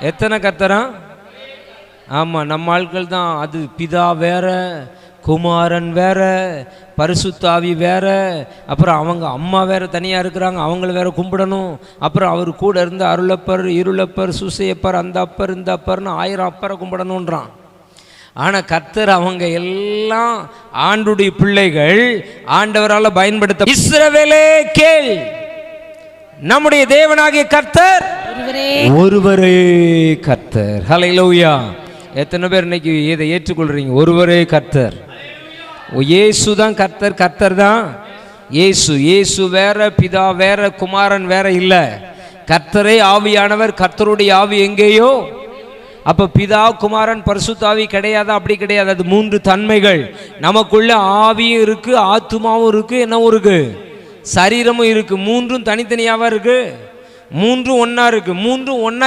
எத்தனை கர்த்தரா? ஆமாம், நம்ம ஆட்கள் தான் அது பிதா வேற, குமாரன் வேற, பரிசுத்தாவி வேற, அப்புறம் அவங்க அம்மா வேற தனியாக இருக்கிறாங்க, அவங்கள வேற கும்பிடணும். அப்புறம் அவர் கூட இருந்து அருளப்பர், இருளப்பர், சுசையப்பர், அந்த அப்பர் இந்த அப்பர்னு 1000 அப்பரை கும்பிடணுன்றான். ஆனால் கர்த்தர் அவங்க எல்லாம் ஆண்டுடைய பிள்ளைகள், ஆண்டவரால் பயன்படுத்த. இஸ்ரவேலே கேள், நம்முடைய தேவனாகிய கர்த்தர் ஒருவரே கர்த்தர். ஹல்லேலூயா. எத்தனை பேர் இன்னைக்கு இதை ஏற்றுக்கொள்றீங்க? ஒருவரே கர்த்தர். இயேசு தான் கர்த்தர், கர்த்தர் தான் இயேசு. இயேசு வேற, பிதா வேற, குமாரன் வேற இல்லை. கர்த்தரே ஆவியானவர். கர்த்தருடைய ஆவி எங்கேயோ. அப்ப பிதா, குமாரன், பரிசுத்தாவி கிடையாது? அப்படி கிடையாது. அது 3 தன்மைகள். நமக்குள்ள ஆவியும் இருக்கு, ஆத்துமாவும் இருக்கு, என்னவும் இருக்கு, சரீரமும் இருக்கு. 3ம் தனித்தனியாவா இருக்கு? 3ம் ஒன்னா இருக்கு. 3ம் ஒன்னா